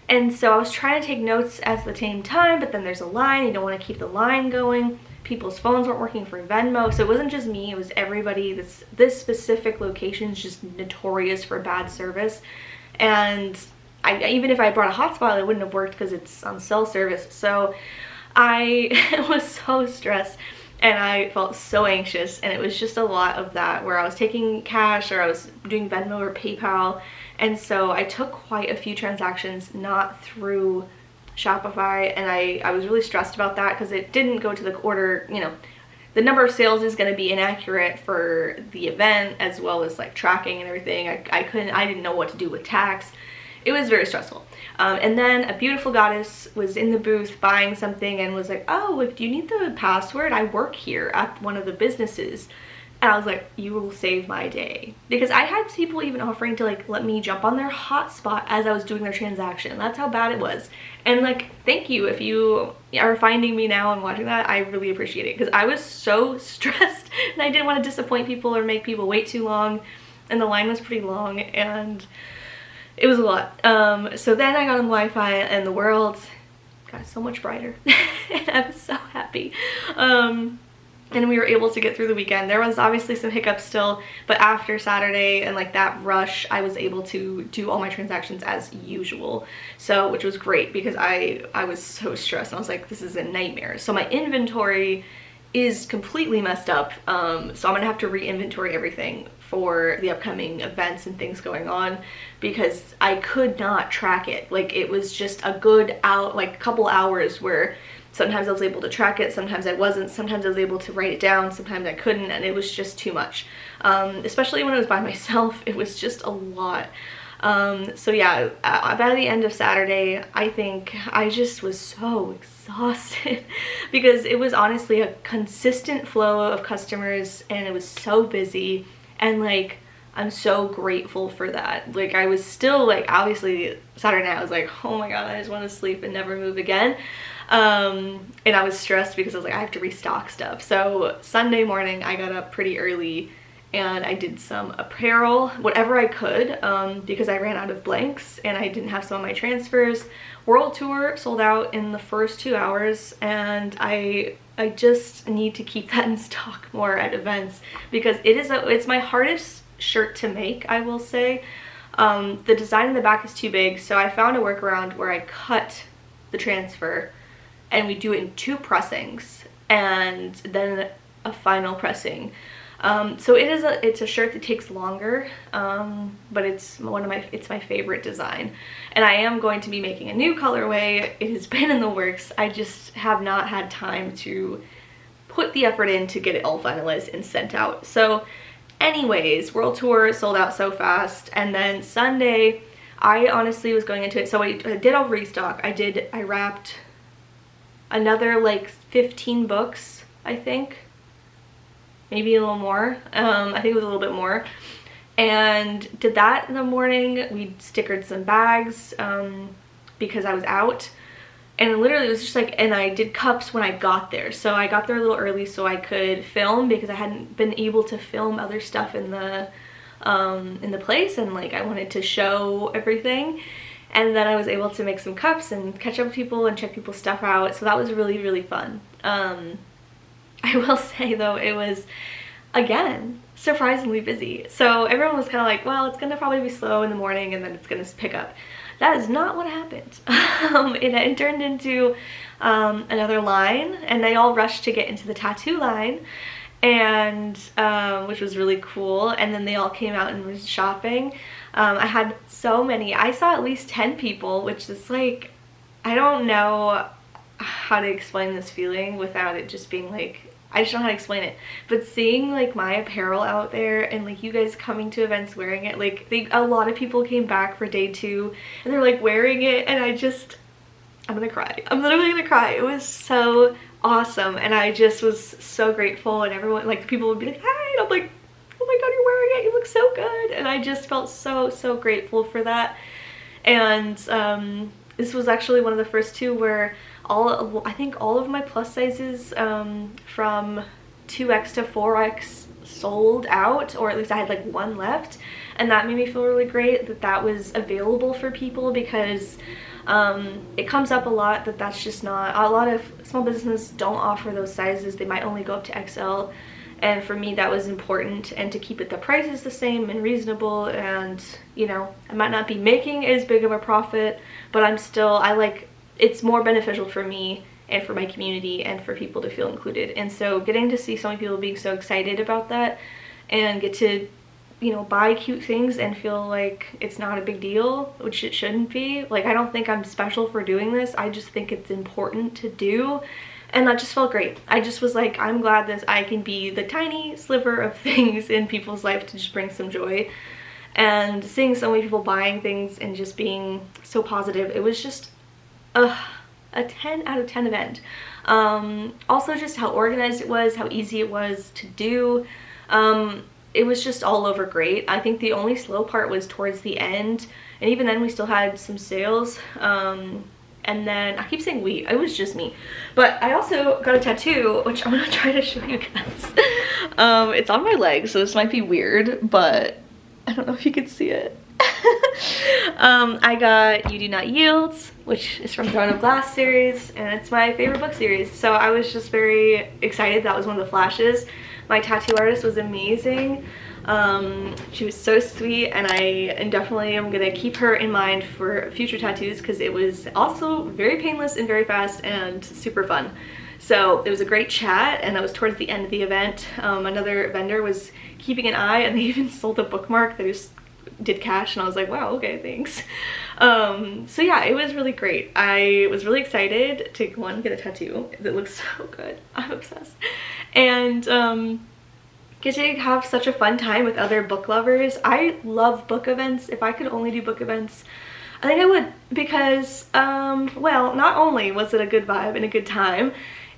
And so I was trying to take notes at the same time, but then there's a line, you don't want to keep the line going. People's phones weren't working for Venmo. So it wasn't just me, it was everybody. This specific location is just notorious for bad service. And even if I brought a hotspot, it wouldn't have worked because it's on cell service. So I was so stressed and I felt so anxious, and it was just a lot of that where I was taking cash or I was doing Venmo or PayPal. And so I took quite a few transactions not through Shopify, and I was really stressed about that because it didn't go to the order, you know, the number of sales is going to be inaccurate for the event as well as like tracking and everything. I didn't know what to do with tax. It was very stressful. And then a beautiful goddess was in the booth buying something and was like, oh, like, do you need the password? I work here at one of the businesses. And I was like, you will save my day. Because I had people even offering to like let me jump on their hotspot as I was doing their transaction. That's how bad it was. And like, thank you if you are finding me now and watching that. I really appreciate it because I was so stressed and I didn't want to disappoint people or make people wait too long. And the line was pretty long and it was a lot. So then I got on Wi-Fi and the world got so much brighter. And I was so happy. And we were able to get through the weekend. There was obviously some hiccups still, but after Saturday and like that rush, I was able to do all my transactions as usual. So, which was great because I was so stressed. I was like, this is a nightmare. So my inventory is completely messed up. So I'm gonna have to re-inventory everything for the upcoming events and things going on because I could not track it. Like it was just a good couple hours where sometimes I was able to track it, sometimes I wasn't, sometimes I was able to write it down, sometimes I couldn't, and it was just too much. Especially when I was by myself, it was just a lot. So yeah, by the end of Saturday, I think I just was so exhausted because it was honestly a consistent flow of customers and it was so busy, and like I'm so grateful for that. Like I was still like, obviously Saturday night I was like, oh my god, I just want to sleep and never move again. And I was stressed because I was like, I have to restock stuff. So Sunday morning I got up pretty early and I did some apparel, whatever I could, because I ran out of blanks and I didn't have some of my transfers. World tour sold out in the first 2 hours, and I just need to keep that in stock more at events because it's my hardest shirt to make, I will say. The design in the back is too big, so I found a workaround where I cut the transfer and we do it in 2 pressings and then a final pressing. So it's a shirt that takes longer, but it's my favorite design, and I am going to be making a new colorway. It has been in the works. I just have not had time to put the effort in to get it all finalized and sent out. So anyways, World Tour sold out so fast, and then Sunday I honestly was going into it, so I did a restock. I wrapped another like 15 books, I think. Maybe a little more. I think it was a little bit more. And did that in the morning. We stickered some bags because I was out. And literally it was just like, and I did cups when I got there. So I got there a little early so I could film because I hadn't been able to film other stuff in the place, and like I wanted to show everything. And then I was able to make some cups and catch up with people and check people's stuff out. So that was really, really fun. I will say though, it was, again, surprisingly busy. So everyone was kind of like, well, it's going to probably be slow in the morning and then it's going to pick up. That is not what happened. It turned into another line, and they all rushed to get into the tattoo line, and which was really cool. And then they all came out and was shopping. I had so many. I saw at least 10 people, which is like, I don't know how to explain this feeling without it just being like, I just don't know how to explain it, but seeing like my apparel out there and like you guys coming to events wearing it, like a lot of people came back for day 2 and they're like wearing it, and I'm gonna cry. I'm literally gonna cry. It was so awesome, and I just was so grateful, and everyone, like, people would be like, hi, and I'm like, oh my god, you're wearing it, you look so good, and I just felt so grateful for that. And this was actually one of the first 2 where I think all of my plus sizes from 2X to 4X sold out, or at least I had like 1 left, and that made me feel really great that that was available for people, because it comes up a lot that that's just not, a lot of small businesses don't offer those sizes. They might only go up to XL, and for me that was important, and to keep it the prices the same and reasonable, and you know, I might not be making as big of a profit, but I like, it's more beneficial for me and for my community and for people to feel included. And so getting to see so many people being so excited about that and get to, you know, buy cute things and feel like it's not a big deal, which it shouldn't be. Like, I don't think I'm special for doing this. I just think it's important to do. And that just felt great. I just was like, I'm glad that I can be the tiny sliver of things in people's life to just bring some joy. And seeing so many people buying things and just being so positive, it was just a 10 out of 10 event. Also just how organized it was, how easy it was to do. It was just all over great. I think the only slow part was towards the end, and even then we still had some sales. And then, I keep saying we, it was just me. But I also got a tattoo, which I'm gonna try to show you guys. It's on my leg, so this might be weird, but I don't know if you can see it. I got You Do Not Yield, which is from Throne of Glass series, and it's my favorite book series. So I was just very excited. That was one of the flashes. My tattoo artist was amazing. She was so sweet, and I definitely am gonna keep her in mind for future tattoos, because it was also very painless and very fast and super fun. So it was a great chat, and that was towards the end of the event. Another vendor was keeping an eye, and they even sold a bookmark that just did cash, and I was like, wow, okay, thanks. So yeah, it was really great. I was really excited to, one, get a tattoo that looks so good. I'm obsessed. And get to have such a fun time with other book lovers. I love book events. If I could only do book events, I think I would, because well, not only was it a good vibe and a good time,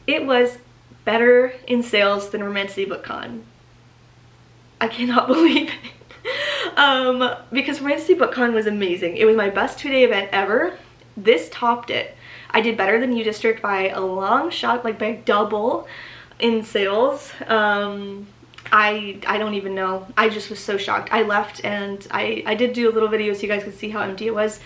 it was better in sales than Romantic Book Con. I cannot believe it. Because Romantic Book Con was amazing. It was my best 2-day event ever. This topped it. I did better than U District by a long shot, like by double in sales. I don't even know. I just was so shocked. I left, and I did do a little video so you guys could see how empty it was.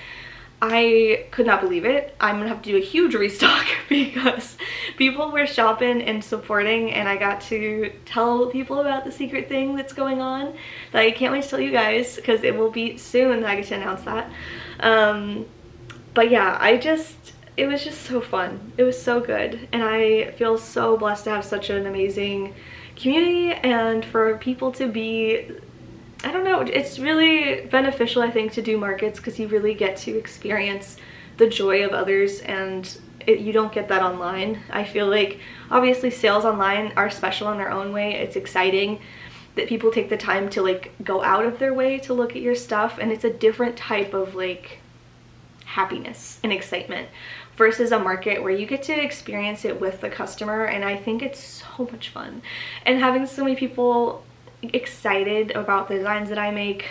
I could not believe it. I'm gonna have to do a huge restock because people were shopping and supporting, and I got to tell people about the secret thing that's going on that I can't wait to tell you guys, because it will be soon that I get to announce that. But yeah, it was just so fun. It was so good, and I feel so blessed to have such an amazing community, and for people to be, I don't know, it's really beneficial, I think, to do markets, because you really get to experience the joy of others, and you don't get that online. I feel like obviously sales online are special in their own way. It's exciting that people take the time to like go out of their way to look at your stuff, and it's a different type of like happiness and excitement versus a market where you get to experience it with the customer. And I think it's so much fun, and having so many people excited about the designs that I make.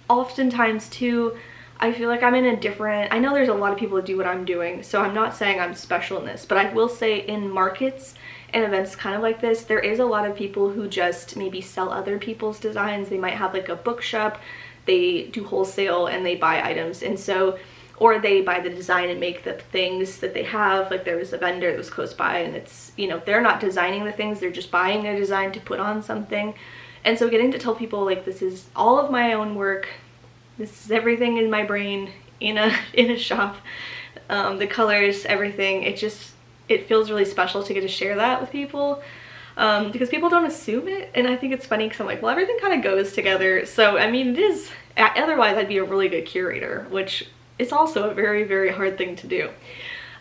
Oftentimes too, I feel like I'm in a different, I know there's a lot of people that do what I'm doing, so I'm not saying I'm special in this, but I will say in markets and events kind of like this, there is a lot of people who just maybe sell other people's designs. They might have like a bookshop, they do wholesale, and they buy items, and so, or they buy the design and make the things that they have. Like there was a vendor that was close by, and it's, you know, they're not designing the things, they're just buying a design to put on something. And so getting to tell people like, this is all of my own work, this is everything in my brain in a shop, the colors, everything. It feels really special to get to share that with people. Because people don't assume it, and I think it's funny because I'm like, well, everything kind of goes together. So I mean, it is, otherwise I'd be a really good curator, which is also a very, very hard thing to do.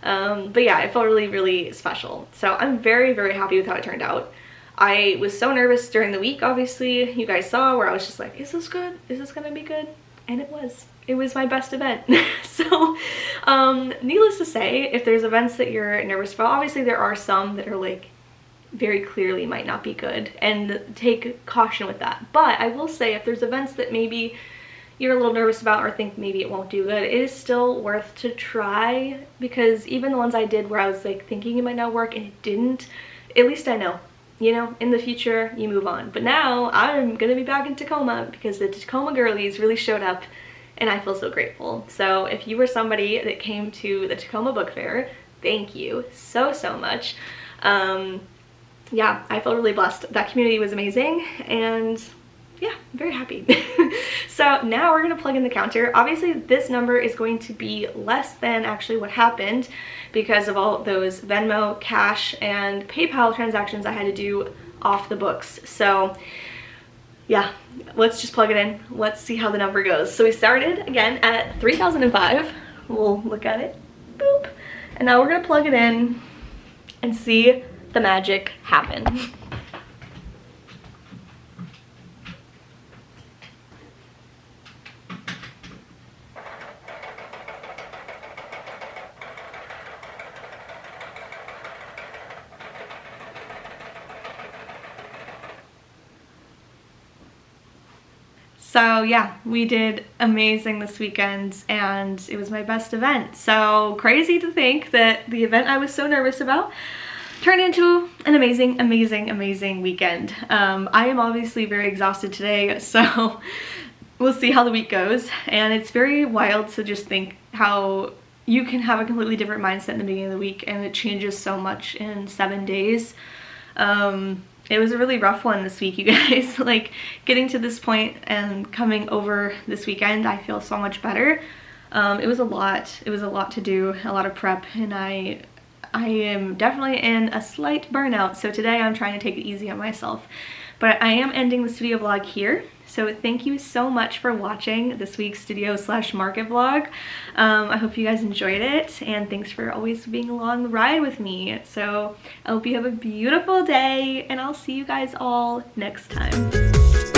But yeah, it felt really, really special. So I'm very, very happy with how it turned out. I was so nervous during the week, obviously, you guys saw, where I was just like, is this good? Is this gonna be good? And it was. It was my best event. So needless to say, if there's events that you're nervous about, obviously there are some that are like very clearly might not be good, and take caution with that. But I will say, if there's events that maybe you're a little nervous about or think maybe it won't do good, it is still worth to try, because even the ones I did where I was like thinking it might not work and it didn't, at least I know, you know, in the future you move on. But now I'm gonna be back in Tacoma because the Tacoma girlies really showed up, and I feel so grateful. So if you were somebody that came to the Tacoma Book Fair, thank you so, so much. Yeah, I felt really blessed. That community was amazing, and yeah, I'm very happy. So now we're gonna plug in the counter. Obviously this number is going to be less than actually what happened because of all those Venmo, cash, and PayPal transactions I had to do off the books. So yeah, let's just plug it in. Let's see how the number goes. So we started again at 3,005. We'll look at it, boop. And now we're gonna plug it in and see the magic happen. So yeah, we did amazing this weekend, and it was my best event. So crazy to think that the event I was so nervous about turned into an amazing, amazing, amazing weekend. I am obviously very exhausted today, so we'll see how the week goes. And it's very wild to just think how you can have a completely different mindset in the beginning of the week, and it changes so much in 7 days. It was a really rough one this week, you guys. Like, getting to this point and coming over this weekend, I feel so much better. It was a lot. It was a lot to do, a lot of prep, and I am definitely in a slight burnout, so today I'm trying to take it easy on myself. But I am ending the studio vlog here, so thank you so much for watching this week's studio/market vlog. I hope you guys enjoyed it, and thanks for always being along the ride with me. So I hope you have a beautiful day, and I'll see you guys all next time.